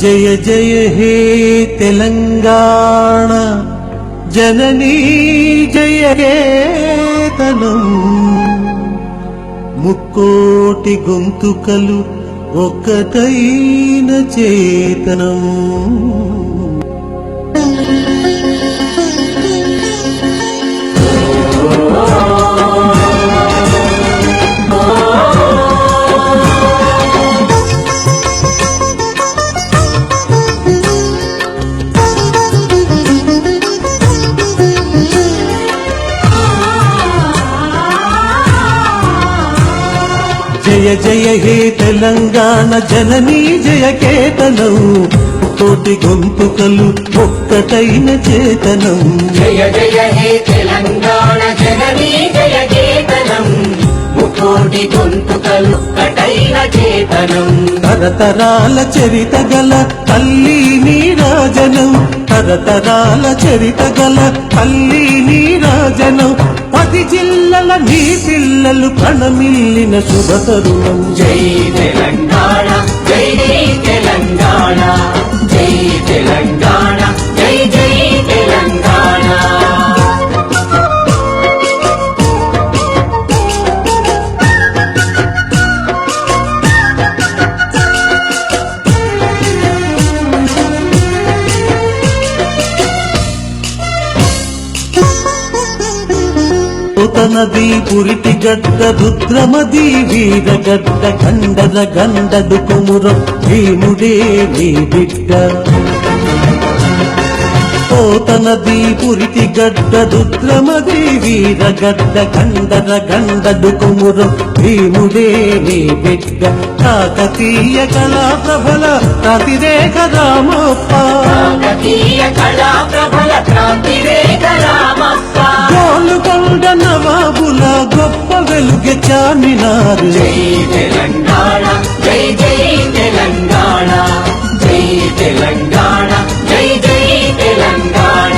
జయ జయ హే తెలంగాణ జననీ జయ కేతనం ముక్కోటి గొంతుకలు ఒక్కటైన చేతనం జయ జయ హే తెలంగాణ జననీ జయ కేతనం కోటి గొంతుకలు ఒక్కటైన చేతనం జయ జయ హే తెలంగాణ జననీ జయ కేతనం ముకోటి గొంతుకలు ఒక్కటైన చేతనం తరతరాల చరిత గల తల్లి నీరాజనం తరతరాల చరిత గల తల్లి నీరాజనం 10 జిల్లల నీ పిల్లలు ప్రణమిల్లిన శుభ తరుణం జై తెలంగాణ జై జై తెలంగాణ జై తెలంగాణ జై జై తెలంగాణ నది పురిటి గడ్డ రుద్రమది వీరగడ్డ గండర గండడు కుమురం భీముడే నీ బిడ్డ నది పురిటి గడ్డ రుద్రమది వీరగడ్డ గండర గండడు కుమురం భీముడే నీ బిడ్డ కాకతీయ కళా ప్రభల ప్రతిరేక రామప్ప కాకతీయ కళా ప్రభల ప్రతిరేక రామప్ప గోలుకొండ నవాబుల గొప్ప వెలుగె చామినారు జై తెలంగాణ జై జై తెలంగాణ జై తెలంగాణ జై జై తెలంగాణ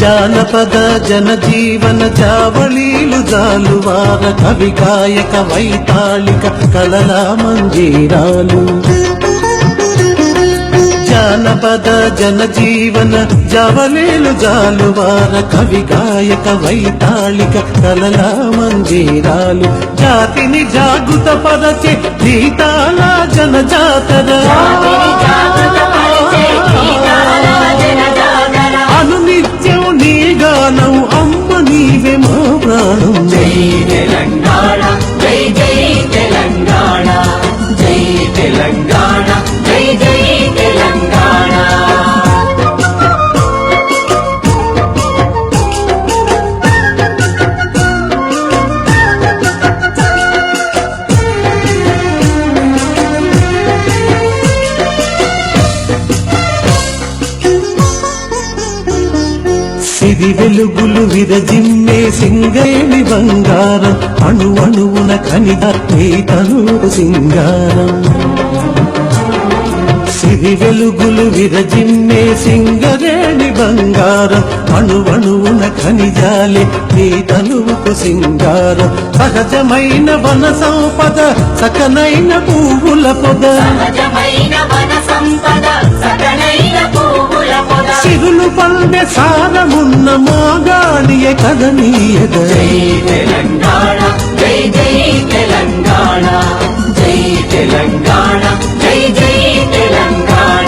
జానపద జనజీవన చావళీలు జాలువార కవి గాయక వైతాళిక కళల మంజీరాలు జానపద జనజీవన జావళీలు జాలువార కవి గాయక వైతాళిక కళల మంజీరాలు జాతిని జాగృత పరచే గీతాల జనజాతర అనునిత్యం నీ గానం అమ్మ నీవే మా ప్రాణం జై తెలంగాణ జై జై తెలంగాణ జై తెలంగాణ జై జై తెలంగాణ సిరి వెలుగులు విరజిమ్మే సింగేణి బంగారం అణు అణువున కనిగట్టే తను సింగారం సిరి వెలుగులు విరజిమ్మే సింగరేణి బంగారం అణు అణువున ఖనిజాలే నీ తనువుకు సింగారం సహజమైన వన సంపద సకనైన పువ్వుల పొద సహజమైన వన సంపద సకనైన పువ్వుల పొద సిరులు పల్లె సారమున్న మాగాడియే కదనీయద జై తెలంగాణ జై జై తెలంగాణ జై తెలంగాణ జై జై తెలంగాణ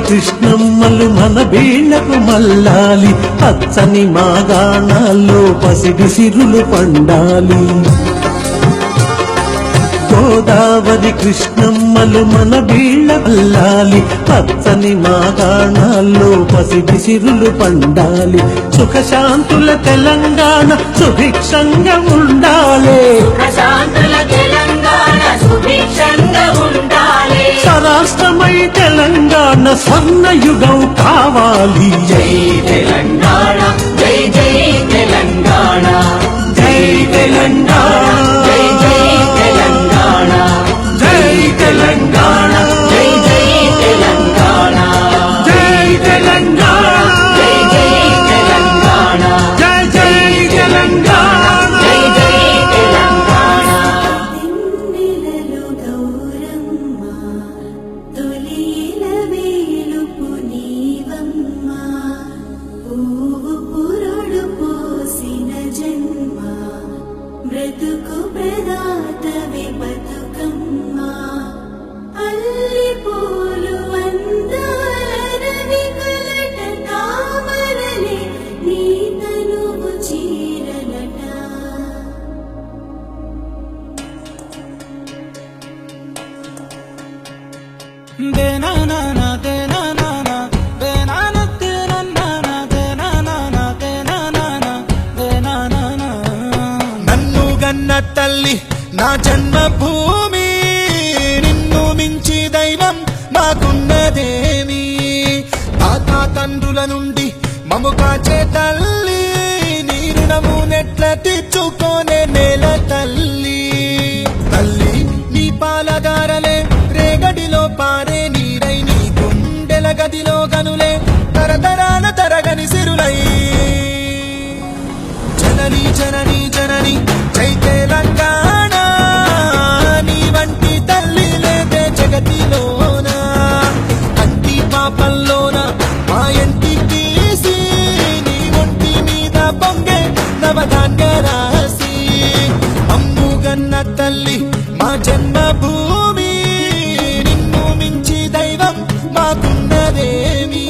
కృష్ణమ్మలు మన వీళ్లకు మల్లాలి పచ్చని మాగాణాల్లో పసిడి సిరులు పండాలి గోదావరి కృష్ణమ్మలు మన వీళ్ళ మల్లాలి పచ్చని మాగాణాల్లో పసిడి సిరులు పండాలి సుఖశాంతుల తెలంగాణ సుభిక్షంగా ఉండాలి ప్రశాంతుల తెలంగాణ సుభిక్షంగా ఉండాలి స్వరాష్ట్రమై తెలంగాణ స్వర్ణయుగం కావాలి జై తెలంగాణ జై జై తెలంగాణ జై తెలంగాణ జై జై తెలంగాణ జై తెలంగాణ జై జై తెలంగాణ జై తెలంగాణ జై జై తెలంగాణ జై జై తెలంగాణ జై జై తెలంగాణ తెన్నెలలో గౌరమ్మ తొలిల వేలుపు నీవమ్మ పువ్వు పురుడు పోసిన జన్మ బ్రతుకు ప్రదాతవి బతుకమ్మ అల్లి పూలు అందాలనవి కలట తామరలే నీ తనువు చీరలట నన్ను గన్న తల్లి నా జన్మభూమి నిన్ను మించి దైవం మాకున్నదేమి తాత తండ్రుల నుండి మము కాచే తల్లి నీ రుణము నెట్ల తీర్చుకోనే నేల తల్లి తల్లి నీ పాలగారలే రేగడిలో పారే నీరై నీ గుండెల గదిలో గనులే తరతరాల తరగని సిరులై జనని జనని జనని జై తెలంగాణ నీ వంటి తల్లి లేదే జగతిలోన కంటి పాపల్లోన మా ఇంటి తీసి నీ ఒంటి మీద పొంగే నవధాన్య రాసి అమ్ముగన్న తల్లి మా జన్మభూమి నిన్ను మించి దైవం మాకున్నదేమి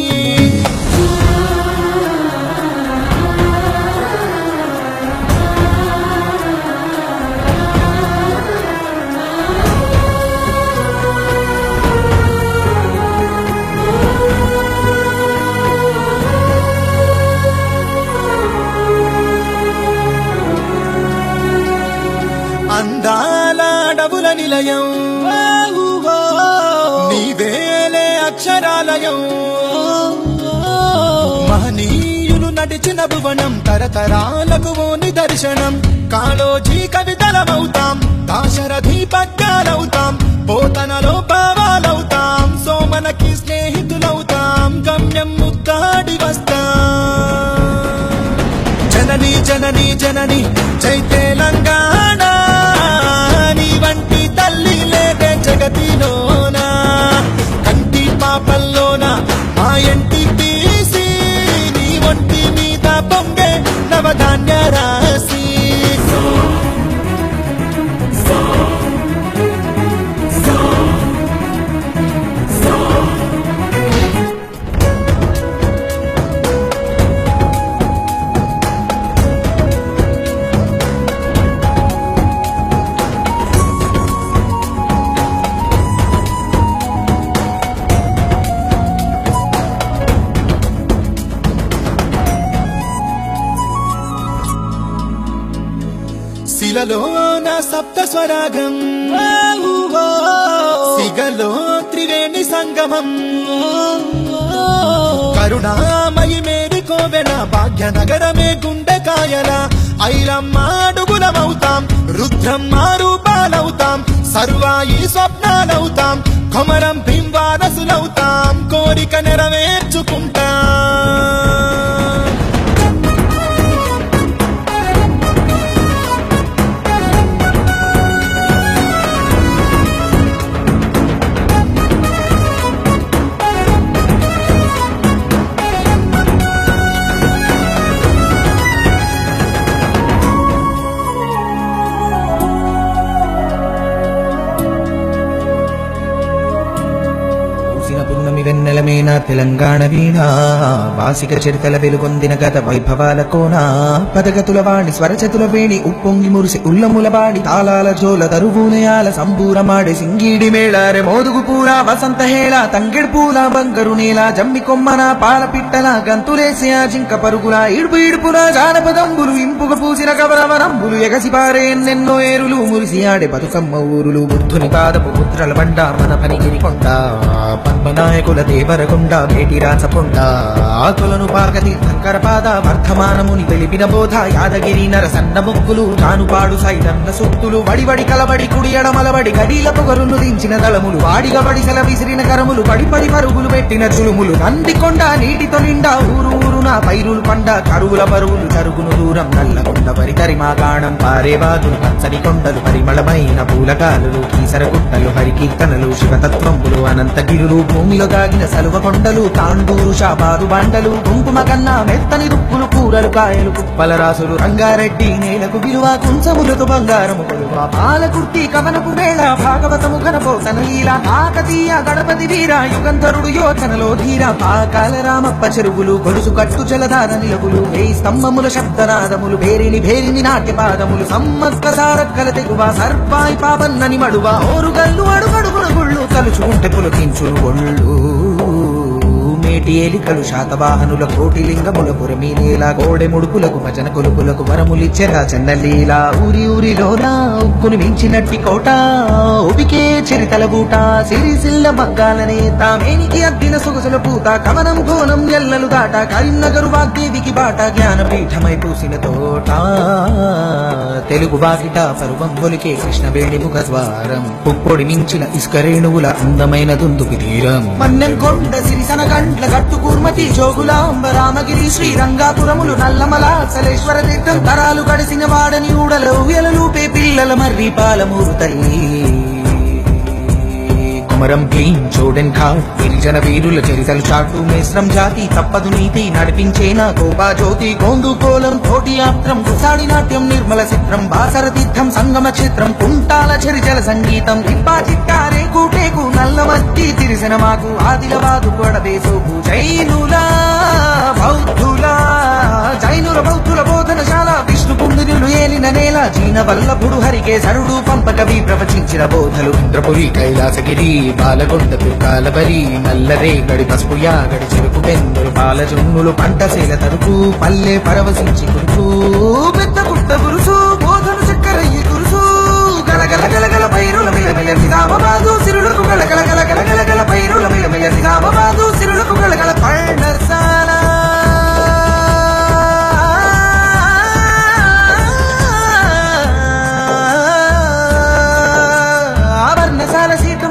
అందాల అడవుల నిలయం నీవేలే అక్షరాలయం మహనీయులు నడిచిన భువనం తరతరాలకు ఓ నిదర్శనం కాళోజీ కవితలమవుతాం దాశరథి పద్యాలవుతాం పోతనలో భావాలవుతాం సోమనకి స్నేహితులవుతాం గమ్యం ముద్దాడి వస్తాం జనని జనని జనని జై తెలంగాణ నీ వంటి తల్లి లేదే జగతిలోన కంటి పాపల్లోన మా ఇంటి తీసి నీ ఒంటి మీద పొంగే నవధాన్య రాసి శిలలో నా సప్త స్వరాగం సిగలో త్రివేణి సంగమం కరుణామయి మేరి కోవెల భాగ్యనగరమే గుండెకాయల ఐరమ్మ అడుగులమవుతాం రుద్రమ్మ రూపాలవుతాం సర్వాయి స్వప్నాలవుతాం కొమరం బింవారసులవుతాం కోరిక నెరవేర్చుకుంటాం పూసిన పున్నమి వెన్నెలమేన రణవీణ వాసిక చరితల వెలుగొందిన గత వైభవాల కోన పదగతుల వాణి స్వరచతుల వేణి ఉప్పొంగి మురిసి ఉల్లముల బాడి తాళాల జోల తరువునయాల సంబూరమాడి సింగీడి మేళారె మోదుగు పూల వసంత హేళ తంగెడు పూల బంగరు నేల జమ్మి కొమ్మన పాల పిట్టల గంతులేసి ఆ జింక పరుగుల ఇడుపు ఇడుపున జానపదంబులు ఇంపుగ పూసిన కవరవరంబులు ఎగసి పారే ఎన్నెన్నో ఏరులు మురిసి ఆడే బతుకమ్మ ఊరులు బుద్ధుని పాదపు పుత్రల బండ మన పనిగిరి కొండ పద్మనాయకుల దేవరకొండ మేటి రాచకొండ ఆకులను పార్గతి శంకర పాద వర్ధమానముని వెలిపిన బోధ యాదగిరి నరసన్న బొక్కులు తానుపాడు సైదన్న సొత్తులు వడివడి కలబడి కుడి ఎడమలబడి గడీల పొగరును దించిన దళములు వాడిగా వడిసెల విసిరిన కరములు పడి పడి పరుగులు పెట్టిన చులుములు నందికొండ నీటితో నిండా ఊరు ఊరున పైరులు పండ కరువుల బరువులు జరుగును దూరం నల్లకొండ వరి తరిమా గాణం పారేవాదులు పచ్చని కొండలు పరిమళమైన పూలకాలులు కీసర గుట్టలు హరికీర్తనలు శివతత్వంబులు అనంతగిరులు భూమిలో దాగిన సలువ కొండలు తాండూరు శాపాదు బండలు కుంకుమ కన్నా మెత్తని దుప్పులు కూరలు కాయలు కుప్పల రాసులు రంగారెడ్డి నేలకు విలువ కుంచములతో బంగారము కొలువ పాలకుర్తి కవనపు వేళ భాగవతము ఘనపోతన లీల కాకతీయ గణపతి వీర యుగంధరుడు యోచనలో ధీర పాకాల రామప్ప చెరువులు గొలుసు కట్టు జలధార నిలవులు వేయి స్తంభముల శబ్దనాదములు భేరిని భేరిని నాట్య పాదములు సమ్మక్క సారక్కల తెగువ సర్పాయి పాపన్నని మడువ ఓరుగల్లు అడుగడుగున గుళ్ళు తలుచుకుంటే పులకించులు ఒళ్ళు మేటి ఏలికలు శాతవాహనుల కోటి లింగముల పురమీనేల గోడె ముడుపులకు భజన కొలుపులకు వరములిచ్చెరా చెన్నలీల ఊరి ఊరిలోనా ఉక్కుని మించినట్టి కోట ఉపికే చరితల బూట సిరిసిల్ల మగ్గాలనే తామేనికి అద్దిన సొగసుల పూత కవనం భోనం ఎల్లలు దాట కరీంనగరు వాగ్దేవికి బాట జ్ఞానపీఠమై పూసిన తోట తెలుగు వాకిట పరువం పొలికే కృష్ణవేణి ముఖ ద్వారం పుప్పొడి మించిన ఇసుకరేణువుల అందమైన దుందుకి తీరం మన్నెం కొండ సిరిసన గండ్ల గట్టు కూర్మతి జోగులాంబ రామగిరి శ్రీరంగాపురములు నల్లమల సలేశ్వర తీర్థం తరాలు గడిసిన వాడని ఊడలు ఎలలూపే పిల్లల మర్రి పాలమూరు తల్లి కుమరం భీం చోడెన్ ఘాట్ గిరిజన వీరుల చరితలు చాటు మేస్రం జాతి తప్పదు నీతి నడిపించేనా గోపా జ్యోతి గోండు కోలం తోటి ఆప్త్రం గుసాడి నాట్యం నిర్మల చిత్రం బాసర తీర్థం సంగమ క్షేత్రం కుంటాల చరిచల సంగీతం రిప్పా చిట్టారే కూటేకు నల్లమత్తి తిరిసిన మాకు ఆదిలవాదు కొడవేసోకు జైనుల బౌద్ధుల బోధనశాల విష్ణు కుందినులు ఏలిన నేల జీన వల్లభుడు హరికేశరుడు పంపకవి ప్రవచించిన బోధలు ఇంద్రపురి కైలాసగిరి బాలకొండ పిర్కాలబరి నల్లరే గడి పసుపు యాగడి చెరుకు పెందులు పాలజొన్నులు పంటసేల తరుకు పల్లె పరవశించి కురుకు పెద్ద గుట్ట గురుసు బోధను చక్కరయ్యి కురుసు గలగల గలగల పైరుల మిలమిల నిజామాబాదు సిరులకు గలగల గలగల గలగల పైరుల మిలమిల నిజామాబాదు సిరులకు గలగల పర్ణశాల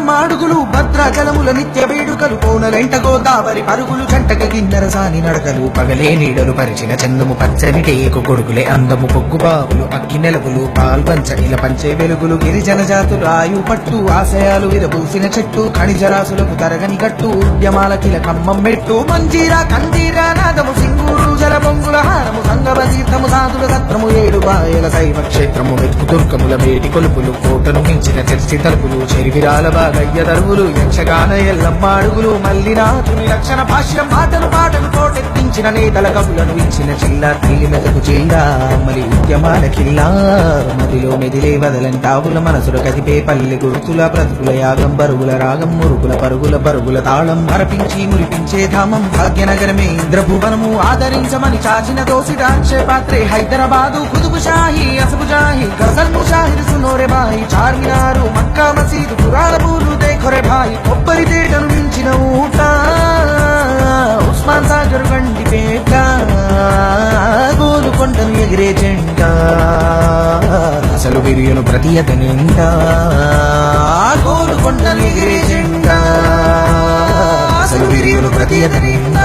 మాడుగులు భద్రాచలముల నిత్య వేడుకలు కోనలెంట గోదావరి పరుగులు జంటక కిన్నెర సాని నడకలు పగలే నీడలు పరిచిన చందము పచ్చని టేకు కొడుకులే అందము పొగ్గు బావులు అక్కి నెలవులు పాల్పంచడిల పంచే వెలుగులు గిరిజన జాతులు ఆయు పట్టు ఆశయాలు విరబూసిన చెట్టు ఖనిజరాసులకు తరగని కట్టు ఉద్యమాల కిల కమ్మం మెట్టు మంజీరా కంజీరా నాదము సింగూరు జల బొంగుల హారము సంగమ తీర్థము సాధుల సత్రము ఏడు బాయల శైవ క్షేత్రము వెతుకు దుర్గముల వేటి కొలుపులు కోటను మించిన చర్చి తలుపులు చెరివిరాల బాగయ్య దరువులు యక్షగాన ఎల్లమ్మ అడుగులు మల్లినాథుని లక్షణ భాష్యం మాటలు పాటలు తోటెత్తించిన నేతల కవులను ఇచ్చిన చిల్ల తల్లి మెదకు చిల్లా మలి ఉద్యమాల కిల్లా మదిలో మెదిలే వదలంటావుల మనసుల కదిపే పల్లె గుర్తుల బ్రతుకుల యాగం బరుగుల రాగం మురుగుల పరుగుల బరుగుల తాళం అరపించి మురిపించే ధామం భాగ్యనగరమే ఇంద్రభువనము ఆదరించమని చాచిన దోసిదాక్షే పాత్రే హైదరాబాదు కుతుబు షాహి అసబు జాహి గజల్ ముషాహిర్ సునోరే బాయి చార్మినారు మక్కా మసీదు పురాణ పూలు దేఖొరే భాయ్ కొబ్బరి తేటను మించిన ఊట ఉస్మాన్ సాగర్ గండిపేట గోలుకొండను ఎగిరే జెండ అసలు విరియను ప్రతి అతనింట గోలుకొండను ఎగిరే జెండ అసలు విరియను ప్రతి అతనింట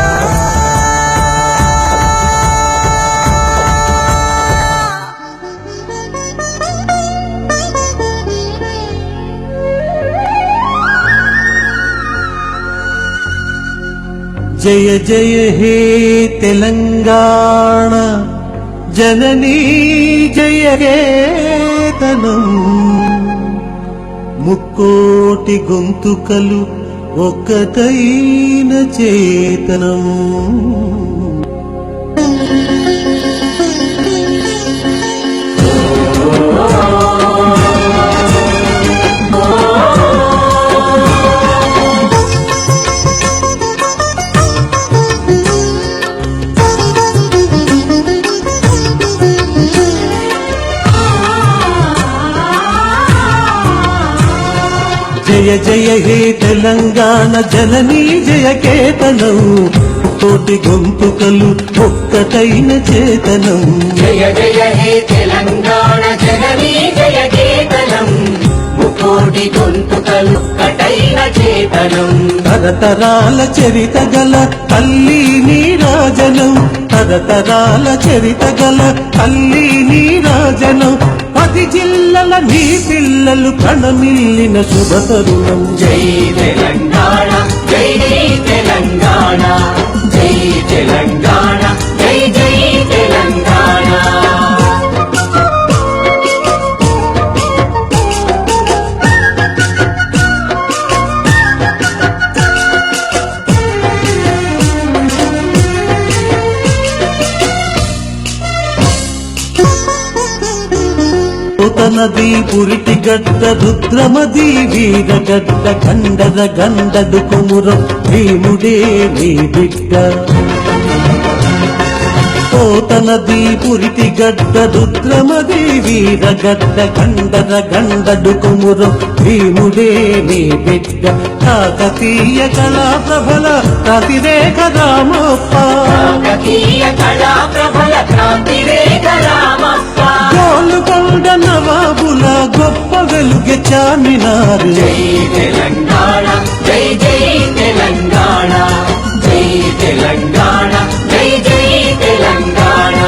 జయ జయ హే తెలంగాణ జననీ జయ కేతనం ముక్కోటి గొంతుకలు ఒక్కటైన చేతనం జయ జయ హే తెలంగాణ జననీ జయ కేతనం కోటి గొంతుకలు ఒక్కటైన చేతనం జయ జయ హే తెలంగాణ జననీ జయ కేతనం ముకోటి గొంతుకలు కటైన చేతనం తరతరాల చరిత గల తల్లి నీరాజనం తరతరాల చరిత గల తల్లి నీరాజనం 10 జిల్లల నీ పిల్లలు ప్రణమిల్లిన శుభ తరుణం జై తెలంగాణ జై జై తెలంగాణ జై తెలంగాణ జై జై తెలంగాణ నది పురిటి గడ్డ రుద్రమది వీరగడ్డ గండద గండదు కొమురం భీముడే నీ బిడ్డ నది పురిటి గడ్డ రుద్రమది వీరగడ్డ గండద గండదు కొమురం భీముడే నీ బిడ్డ కాకతీయ కళా ప్రభల ప్రతిరేఖ రామప్ప కాకతీయ కళా ప్రభల క్రాంతిరేఖ రామప్ప గోలుకొండ నవాబుల గొప్ప వెలుగె చామినారు జై తెలంగాణ జై జై తెలంగాణ జై తెలంగాణ జై జై తెలంగాణ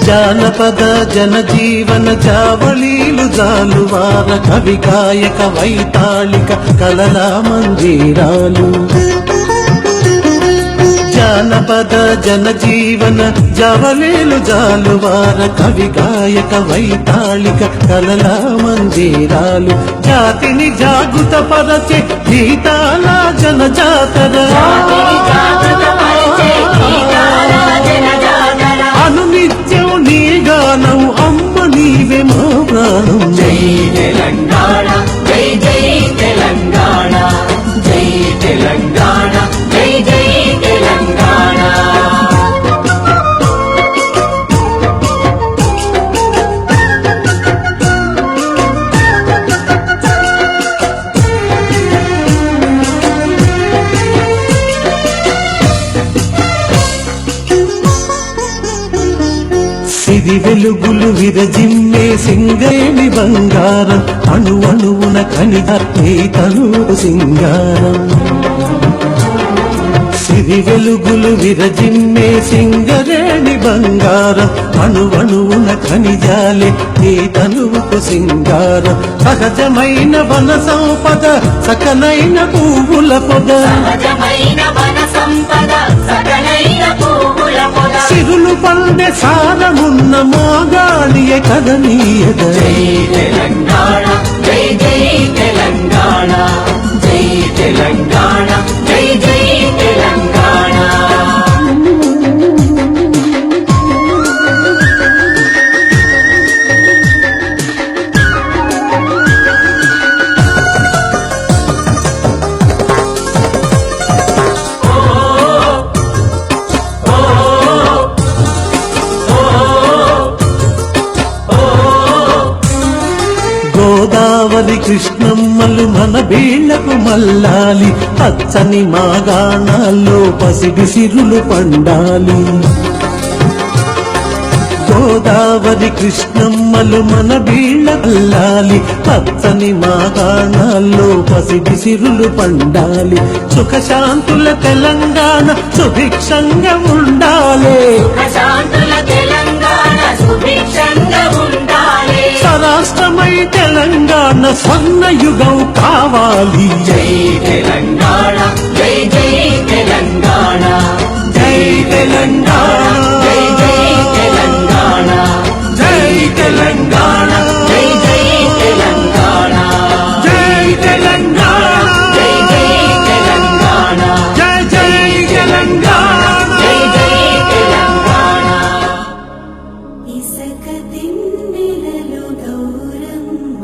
జానపద జనజీవన చావళీలు జాలువార కవి గాయక వైతాళిక కళల మందిరాలు జానపద జనజీవన జావళీలు జాలువార కవి గాయక వైతాళిక కళల మందిరాలు జాతిని జాగృత పరచే గీతాల జనజాతర అనునిత్యం నీ గానం అమ్మ నీవే మా ప్రాణం జై తెలంగాణ జై జై తెలంగాణ జై తెలంగాణ జై జై తెలంగాణ సిరి వెలుగులు విరజిమ్మే సింగేమి బంగారం అణు అణువున ఖనిజ తను సింగారం సిరి వెలుగులు విరజిమ్మే సింగరేణి బంగారం అణు అణువున ఖనిజాలే నీ తనువుకు సింగారం సహజమైన వన సంపద సకలైన పువ్వుల పొద సహజమైన వన సంపద సకలైన పువ్వుల పొద సిరులు పండే సారమున్న మోగాలియ కదనీయద జై తెలంగాణ జై జై తెలంగాణ జై తెలంగాణ జై జై తెలంగాణ గోదావరి కృష్ణమ్మలు మన బీళ్లకు మల్లాలి పచ్చని మాగాణాల్లో పసిడి సిరులు పండాలి గోదావరి కృష్ణమ్మలు మన బీళ్ల మల్లాలి పచ్చని మాగాణాల్లో పసిడి సిరులు పండాలి సుఖశాంతుల తెలంగాణ సుభిక్షంగా ఉండాలి ప్రశాంతుల తెలంగాణ సుభిక్షంగా ఉండాలి. స్వరాష్ట్రమై తెలంగాణ స్వర్ణయుగం కావాలి. జై తెలంగాణ జై జై తెలంగాణ జై తెలంగాణ, జై జై తెలంగాణ జై తెలంగాణ, జై జై తెలంగాణ జై తెలంగాణ, జై జై తెలంగాణ జై జై తెలంగాణ. జై జై తెలంగాణ. ఇసక తిన్నెలలో గౌరమ్మ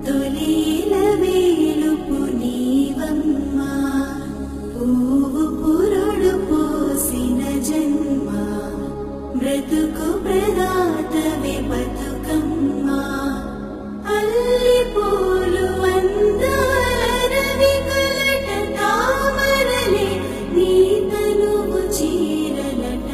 తొలిల వేలుపు నీవమ్మ పువ్వు పురుడు పోసిన జన్మ బ్రతుకు ప్రదాతవే బతుకమ్మ అల్లి పూలు అందాల రవి కలట తామరలే నీ తనువు చీరలట.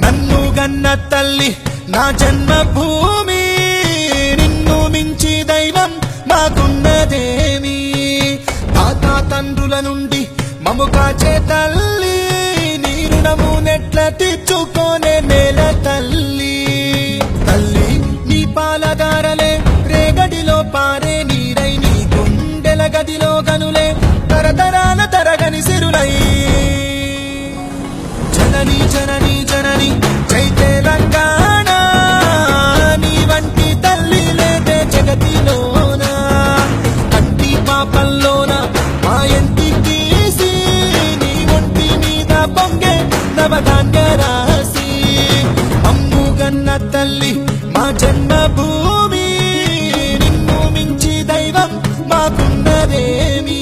నన్ను గన్న తల్లి నా జన్మభూమి, నిన్ను మించి దైవం మాకున్నదేమి. తాత తండ్రుల నుండి మము కాచే తల్లి, నీ రుణము నెట్ల తీర్చుకోనే నేల తల్లి. తల్లి నీ పాలదారలే రేగడిలో పారే నీరై, నీ గుండెల గదిలో గనులే తరతరాల తరగని సిరులై. జనని జనని జనని జై తెలంగాణ, నీ వంటి తల్లి లేదే జగతిలోన. కంటి పాపల్లోన మా ఇంటి తీసి, నీ ఒంటి మీద పొంగే నవధాన్య రాసి. అమ్ము గన్న తల్లి మా జన్మభూమి, నిన్ను మించి దైవం మాకున్నదేమి.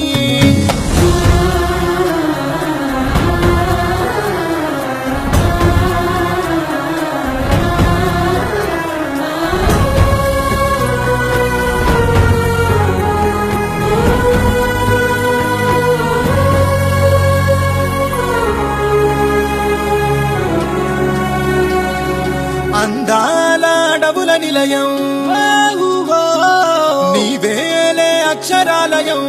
అందాల అడవుల నిలయం, నీవేలే అక్షరాలయం.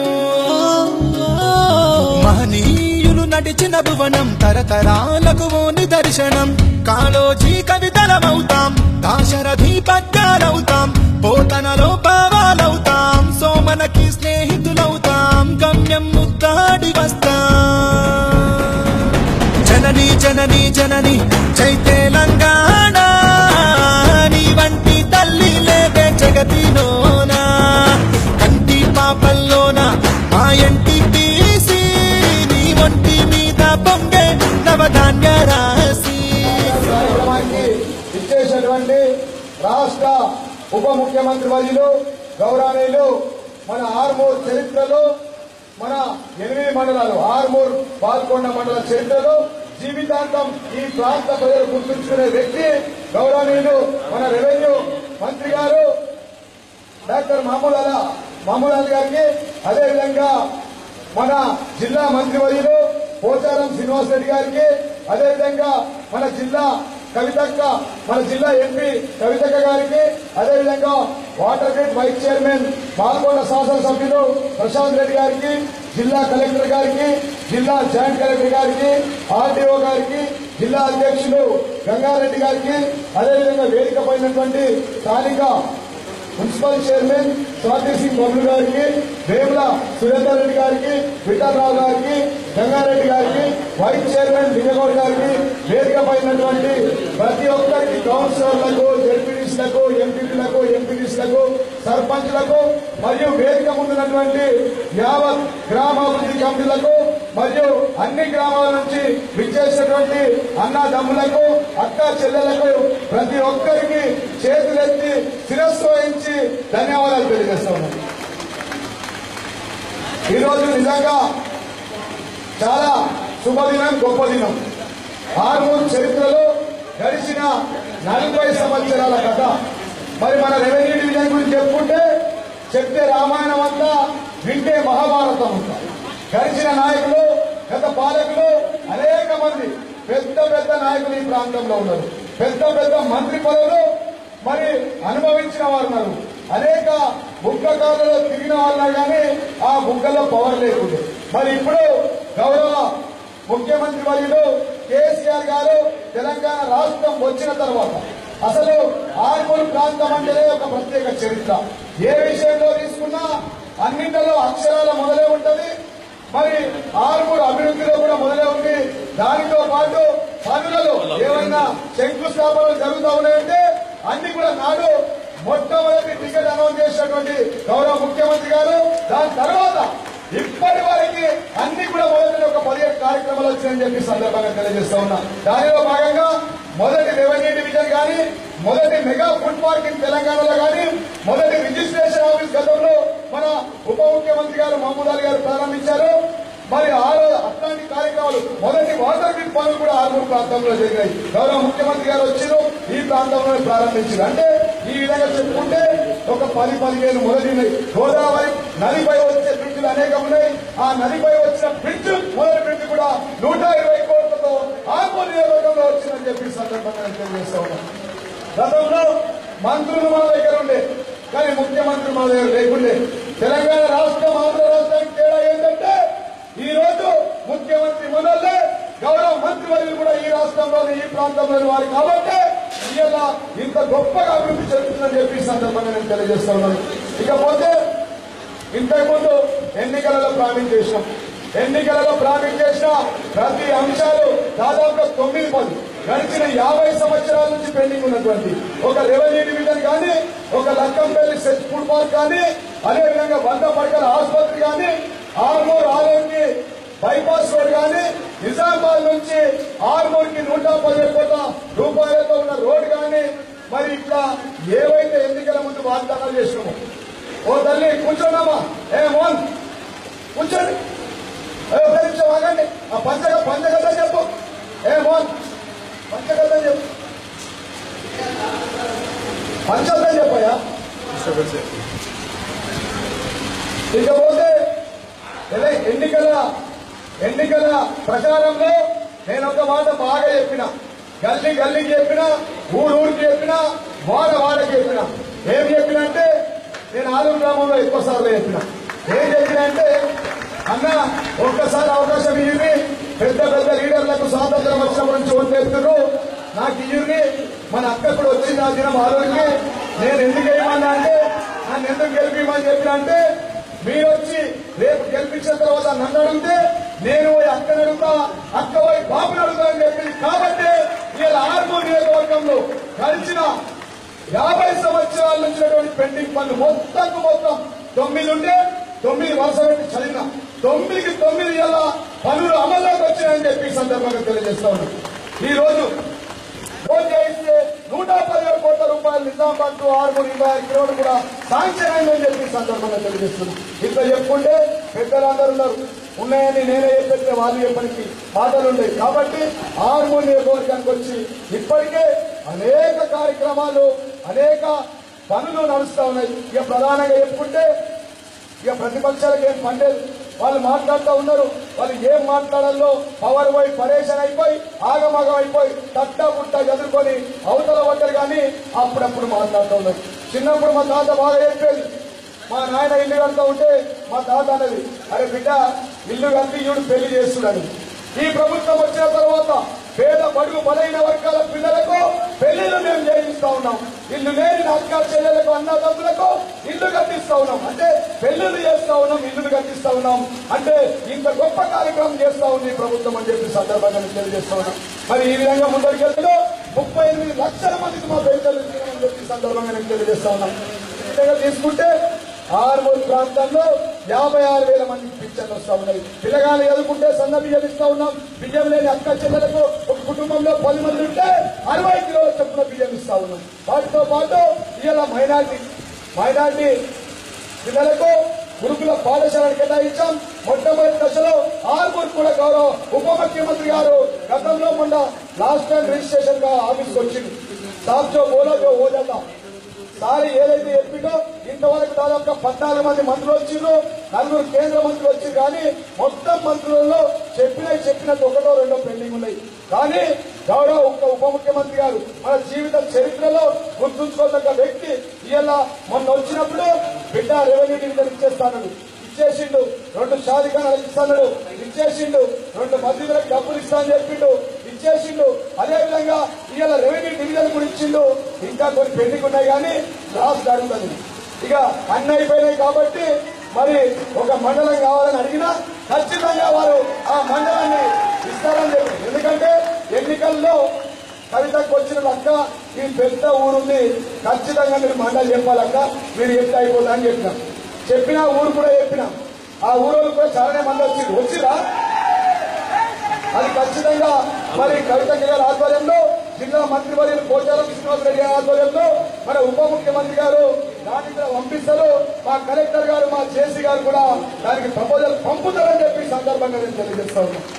మహనీయులు నడిచిన భువనం, తరతరాలకు ఓ నిదర్శనం. కాళోజీ కవితలమవుతాం, దాశరథి పద్యాలవుతాం, పోతనలో భావాలవుతాం, సోమనకి స్నేహితులవుతాం, గమ్యం ముద్దాడి వస్తాం. జనని జనని జనని జై తెలంగాణ, నీ వంటి తల్లి లేదే జగతిలోన. కంటి పాపల్లోన మా ఇంటి తీసి, నీ ఒంటి మీద పొంగే నవధాన్య రాసి. కార్యక్రమానికి ఇచ్చేసినటువంటి రాష్ట్ర ఉప ముఖ్యమంత్రి వర్యులు గౌరవనీయులు మన ఆర్మూర్ చరిత్రలో, మన 8 మండలాలు ఆర్మూర్ పాల్కొండ మండల చరిత్రలో జీవితాంతం ఈ ప్రాంత ప్రజలు గుర్తుంచుకునే వ్యక్తి గౌరవనీయులు మన రెవెన్యూ మంత్రి గారు డాక్టర్ మహమూద్ అలీ గారికి, అదేవిధంగా మన జిల్లా మంత్రివర్యులు పోచారం శ్రీనివాస్ రెడ్డి గారికి, అదేవిధంగా మన జిల్లా కవితక్క, మన జిల్లా ఎంపీ కవితక్క గారికి, అదేవిధంగా వాటర్ గ్రిడ్ వైస్ చైర్మన్ పాల్గొండ శాసనసభ్యులు ప్రశాంత్ రెడ్డి గారికి, జిల్లా కలెక్టర్ గారికి, జిల్లా జాయింట్ కలెక్టర్ గారికి, ఆర్డీఓ గారికి, జిల్లా అధ్యక్షులు గంగారెడ్డి గారికి, అదేవిధంగా వేదిక పైనటువంటి స్థానిక మున్సిపల్ చైర్మన్ స్వాతి సింగ్ బబ్లు గారికి, వేముల సురేందర్ రెడ్డి గారికి, విఠలరావు గారికి, గంగారెడ్డి గారికి, వైస్ చైర్మన్ లింగగౌడ్ గారికి, వేదిక పైనటువంటి ప్రతి ఒక్కరికి, కౌన్సిలర్లకు, జడ్పీటీసీలకు, ఎంపీపీలకు, ఎంపీటీసీలకు, సర్పంచ్లకు మరియు వేదిక ముందున్నటువంటి యావత్ గ్రామాభివృద్ధి కమిటీలకు మరియు అన్ని గ్రామాల నుంచి విచ్చేసినటువంటి అన్నదమ్ములకు, అక్క చెల్లెలకు ప్రతి ఒక్కరికి చేతులెత్తి శిరస్సు వహించి ధన్యవాదాలు తెలియజేస్తా ఉన్నాను. ఈరోజు నిజంగా చాలా శుభదినం, గొప్ప దినం. ఆర్మూర్ చరిత్రలో గడిచిన 40 సంవత్సరాల కథ. మరి మన రెవెన్యూ డివిజన్ గురించి చెప్తే రామాయణం అంతా, వింటే మహాభారతం అంతా. గడిచిన నాయకులు, గత పాలకులు అనేక మంది పెద్ద పెద్ద నాయకులు ఈ ప్రాంతంలో ఉన్నారు. పెద్ద పెద్ద మంత్రి పదవులు మరి అనుభవించిన వారు ఉన్నారు. అనేక బుగ్గకాలలో తిరిగిన వాళ్ళ కానీ ఆ బుగ్గల్లో పవర్ లేకుండే. మరి ఇప్పుడు గౌరవ ముఖ్యమంత్రి వర్యులు కేసీఆర్ గారు తెలంగాణ రాష్ట్రం వచ్చిన తర్వాత అసలు ఆర్మూరు ప్రాంతం అంటేనే ఒక ప్రత్యేక చరిత్ర. ఏ విషయంలో తీసుకున్నా అన్నింటిలో అక్షరాల మొదలే ఉంటది. మరి ఆర్మూరు అభివృద్ధిలో కూడా మొదలే ఉంది. దానితో పాటు పనులలో ఏమైనా శంకుస్థాపనలు జరుగుతూ ఉన్నాయంటే అన్ని కూడా నాడు మొట్టమొదటి టికెట్ అనౌన్స్ చేసినటువంటి గౌరవ ముఖ్యమంత్రి గారు. దాని తర్వాత ఇప్పటి వరకు అన్ని కూడా మొదటి ఒక 17 కార్యక్రమాలు వచ్చాయని చెప్పి సందర్భంగా తెలియజేస్తా ఉన్నా. దానిలో భాగంగా మొదటి రెవెన్యూ డివిజన్ కానీ, మొదటి మెగా ఫుడ్ పార్కింగ్ తెలంగాణలో కానీ, మొదటి రిజిస్ట్రేషన్ ఆఫీస్ గతంలో మన ఉప ముఖ్యమంత్రి గారు మహమూద్ అలీ గారు ప్రారంభించారు. మరి అట్లాంటి కార్యక్రమాలు మొదటి వాటర్ గ్రిడ్ పనులు కూడా ఆర్మూరు ప్రాంతంలో జరిగాయి. గౌరవ ముఖ్యమంత్రి గారు వచ్చారు, ఈ ప్రాంతంలో ప్రారంభించారు. అంటే ఈ విధంగా చెప్పుకుంటే ఒక 10-15 మొదటి గోదావరి నదిపై వచ్చే బ్రిడ్జిలు అనేకం ఉన్నాయి. ఆ నదిపై వచ్చిన బ్రిడ్జ్ మొదటి బ్రిడ్జ్ కూడా 120 కోట్లతో ఆర్మూరు నియోజకవర్గంలో వచ్చిందని చెప్పి సందర్భంగా తెలియజేస్తా ఉన్నాం. గతంలో మంత్రులు మన దగ్గర ఉండే, కానీ ముఖ్యమంత్రి మన దగ్గర లేకుండే. తెలంగాణ రాష్ట్రం ఆంధ్ర రాష్ట్రానికి తేడా ఏంటంటే ఈ రోజు ముఖ్యమంత్రి మొదలే గౌరవ మంత్రివర్యులు కూడా ఈ రాష్ట్రంలోని ఈ ప్రాంతంలోని వారు కాబట్టి ఇలా ఇంత గొప్పగా అభివృద్ధి జరుగుతుందని చెప్పి సందర్భంగా నేను తెలియజేస్తా ఉన్నాను. ఇకపోతే ఇంతకుముందు ఎన్నికలలో ప్రామిస్ చేసినాం. ఎన్నికలలో ప్రామిస్ చేసిన ప్రతి అంశాలు దాదాపుగా 9-10 గడిచిన 50 సంవత్సరాల నుంచి పెండింగ్ ఉన్నటువంటి ఒక రెవెన్యూ డివిజన్ కానీ, ఒక లక్కంపల్లి సెట్ ఫుడ్ పార్క్ కానీ, అదేవిధంగా 100 పడకల ఆసుపత్రి కానీ, ఆర్మూర్ ఆరోగ్య బైపాస్ రోడ్ కానీ, నిజామాబాద్ నుంచి ఆర్మూర్కి 110 కోట్ల రూపాయలతో ఉన్న రోడ్ కానీ, మరి ఇట్లా ఏవైతే ఎన్నికల ముందు వాగ్దానాలు చేసినామో. ఓ తల్లి కూర్చోన్నామా, ఏ మోహన్ కూర్చోండి, ఒక నిమిషం ఆగండి. ఆ పంచగత చెప్పు, ఏ మోహన్ పంచగత చెప్పు, పంచగత చెప్పయా. ఇకపోతే ఎన్నికల ప్రచారంలో నేను ఒక మాట బాగా చెప్పిన, గల్లీకి చెప్పిన, ఊరికి చెప్పిన, వాడకి చెప్పిన. ఏం చెప్పిన అంటే నేను ఆలూరు గ్రామంలో ఎక్కువ సార్లు చెప్పిన. ఏం చెప్పిన అంటే అన్న ఒక్కసారి అవకాశం ఇయ్యండి, పెద్ద పెద్ద లీడర్లకు స్వాతంత్రం వచ్చినప్పటి నుంచి ఓట్లు వేస్తున్నారు, నాకు ఇయ్యండి. మన అక్క కూడా వచ్చింది ఆ దినం ఆలూరికి. నేను ఎందుకు వేయమన్నా అంటే నన్ను ఎందుకు గెలిపిమని చెప్పిన అంటే మీరు వచ్చి రేపు గెలిపించిన తర్వాత నన్ను అడిగితే నేను పోయి అక్కని అడుగుతా, అక్క పోయి బాబుని అడుగుతా అని చెప్పింది. కాబట్టి ఇలా ఆర్మూరు నియోజకవర్గంలో గడిచిన 50 సంవత్సరాల నుంచి పెండింగ్ పనులు మొత్తం 9 ఉంటే 9 వరుస పెట్టి చదివిన 9కి 9 ఇలా పనులు అమల్లోకి వచ్చాయని చెప్పి సందర్భంగా తెలియజేస్తా ఉన్నాం. ఈ రోజు ఫోన్ చేయిస్తే 117 కోట్ల రూపాయలు నిజామాబాద్ టు ఆర్మూరు 25 కిలోలు కూడా శాంక్షన్ అయిందని చెప్పి సందర్భంగా తెలియజేస్తున్నాం. ఇట్లా చెప్పుకుంటే పెద్దలందరూ ఉన్నారు, ఉన్నాయని నేనే చెప్పితే వాళ్ళు చెప్పడానికి మాటలు ఉన్నాయి. కాబట్టి ఆర్మూరు నియోజకవర్గానికి వచ్చి ఇప్పటికే అనేక కార్యక్రమాలు, అనేక పనులు నడుస్తా ఉన్నాయి. ఇక ప్రధానంగా చెప్పుకుంటే ఇక ప్రతిపక్షాలకు ఏం పండేది, వాళ్ళు మాట్లాడుతూ ఉన్నారు. వాళ్ళు ఏం మాట్లాడాలో పవర్ పోయి పరేషన్ అయిపోయి ఆగమాగం అయిపోయి తట్టా పుట్ట ఎదుర్కొని అవతల పడ్డారు కానీ అప్పుడప్పుడు మాట్లాడుతూ ఉన్నారు. చిన్నప్పుడు మా తాత బాగా చెప్పేది, మా నాయన ఇల్లు కడుతూ ఉంటే మా తాత అనేది అరే బిడ్డ ఇల్లు కట్టి ఈడు పెళ్లి చేస్తున్నాడు. ఈ ప్రభుత్వం వచ్చిన తర్వాత పేద బడుగు బలైన వర్గాల పిల్లలకు పెళ్లిళ్ళు మేము చేయిస్తా ఉన్నాం. ఇల్లు లేని అక్క చెల్లెలకు అన్నదమ్ములకు ఇల్లు కట్టిస్తా ఉన్నాం. అంటే పెళ్లిళ్ళు చేస్తా ఉన్నాం, ఇల్లులు కట్టిస్తా ఉన్నాం. అంటే ఇంత గొప్ప కార్యక్రమం చేస్తా ఉంది ఈ ప్రభుత్వం అని చెప్పి సందర్భంగా తెలియజేస్తా ఉన్నాం. మరి ఈ విధంగా ముందరికెళ్తూ 38 లక్షల మందికి మా పెద్దలు అని చెప్పి సందర్భంగా నేను తెలియజేస్తా ఉన్నాం. ఈ విధంగా తీసుకుంటే ఆర్మూరు ప్రాంతంలో 56,000 మందికి పింఛన్లు వస్తా ఉన్నాయి. పిల్లగాలు ఎదుర్కొంటే సన్న బియ్యం ఇస్తా ఉన్నాం. బియ్యం లేని అక్క చెల్లెలకు ఒక కుటుంబంలో 10 మంది ఉంటే 60 కిలోల చొప్పున బియ్యం ఇస్తా ఉన్నాం. వాటితో పాటు ఇలా మైనార్టీ పిల్లలకు గురుకుల పాఠశాలను కేటాయించాం. మొట్టమొదటి దశలో ఆర్మూరు కూడా గౌరవ ఉప ముఖ్యమంత్రి గారు గతంలో మొన్న లాస్ట్ టైం రిజిస్ట్రేషన్ గా ఆఫీస్కి వచ్చింది. సాబ్జో బోలాజో ఓజా సారి ఏదైతే చెప్పినో ఇంతవరకు దాదాపుగా 14 మంది మంత్రులు వచ్చిండ్రు, 4 కేంద్ర మంత్రులు వచ్చింది. కానీ మొత్తం మంత్రులలో చెప్పినట్టు 1-2 పెండింగ్ ఉన్నాయి. కానీ గౌరవ ఉప ముఖ్యమంత్రి గారు మన జీవిత చరిత్రలో గుర్తుంచుకోదగ్గ వ్యక్తి. ఇలా మొన్న వచ్చినప్పుడు బిడ్డ రెవెన్యూ డివిజన్ ఇచ్చేసిండు, 2 షాదిఖానాలు ఇస్తాడు ఇచ్చేసిండు, 2 మసీదులకు డబ్బులు ఇస్తా అని చెప్పిండు ఇచ్చేసిండు. అదేవిధంగా ఇలా రెవెన్యూ డివిజన్ కూడా ఇచ్చిండు. ఇంకా కొన్ని పెండింగ్ ఉన్నాయి కానీ లాస్ట్ అడుగుతుంది. ఇక అన్ని అయిపోయినాయి కాబట్టి మరి ఒక మండలం కావాలని అడిగినా ఖచ్చితంగా వారు ఆ మండలాన్ని ఇస్తారని చెప్పి, ఎందుకంటే ఎన్నికల్లో కవితకు వచ్చిన అక్క ఈ పెద్ద ఊరుంది, ఖచ్చితంగా మీరు మండలి చెప్పాలక్క, మీరు చెప్తే అయిపోతా అని చెప్పిన ఊరు కూడా చెప్పిన. ఆ ఊరు కూడా చాలానే మంది వచ్చిరా అది ఖచ్చితంగా మరి కవితక్క గారి ఆధ్వర్యంలో, జిల్లా మంత్రి వర్యులు పోచారం శ్రీనివాసరెడ్డి గారి ఆధ్వర్యంలో మన ఉప ముఖ్యమంత్రి గారు దానికి పంపిస్తారు. మా కలెక్టర్ గారు, మా జేసీ గారు కూడా దానికి ప్రపోజల్ పంపుతారని చెప్పి సందర్భంగా నేను తెలియజేస్తా ఉన్నాను.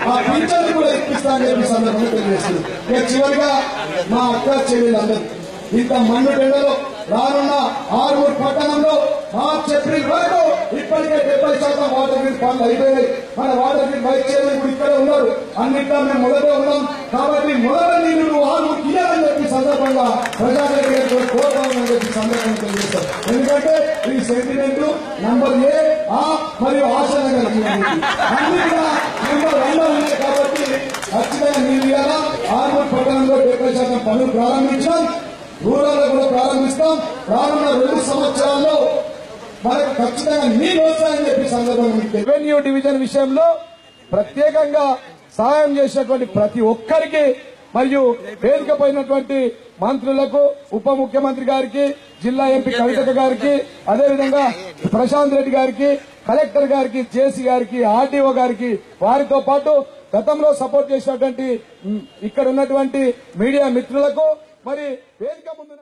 మా పింఛన్లు కూడా ఇప్పిస్తానని చెప్పి సందర్భంగా తెలియజేస్తుంది. ఇక చివరిగా మా అక్క చెల్లెలందరూ ఇంత మన్ను టెండలో రానున్న ఆరుమూరు పట్టణంలో మార్చి ఏప్రిల్ వరకు ఇప్పటికే 70% వాటర్ గ్రిడ్ పనులు అయిపోయాయి. మన వాటర్ గ్రిడ్ వైస్ చైర్మన్ కూడా ఇక్కడే ఉన్నారు. అన్నింటా మేము మొదటే ఉన్నాం కాబట్టి మొదటి నీళ్లు ఆరుమూరు తీయాలని చెప్పి సందర్భంగా ప్రజాప్రతినిధులు కోరుతామని చెప్పి సందర్భంగా తెలియజేస్తారు. ఎందుకంటే ఈ సెంటిమెంట్ నంబర్ ఏ మరియు ఆశయంగా అన్ని కూడా నంబర్ 2 ఉన్నాయి కాబట్టి ఖచ్చితంగా నీళ్ళు ఇవ్వాలా. ఆరుమూరు పట్టణంలో 70% పనులు ప్రారంభించాం, రూరల్లో కూడా ప్రారంభిస్తాం. రానున్న 2 సంవత్సరాల్లో మనకు ఖచ్చితంగా నీళ్ళు వస్తాయని చెప్పి సందర్భంగా రెవెన్యూ డివిజన్ విషయంలో ప్రత్యేకంగా సహాయం చేసినటువంటి ప్రతి ఒక్కరికి మరియు వేదిక పోయినటువంటి మంత్రులకు, ఉప ముఖ్యమంత్రి గారికి, జిల్లా ఎంపీ కవితక్క గారికి, అదేవిధంగా ప్రశాంత్ రెడ్డి గారికి, కలెక్టర్ గారికి, జేసీ గారికి, ఆర్డీఓ గారికి, వారితో పాటు గతంలో సపోర్ట్ చేసినటువంటి ఇక్కడ ఉన్నటువంటి మీడియా మిత్రులకు మరి వేదిక ముందు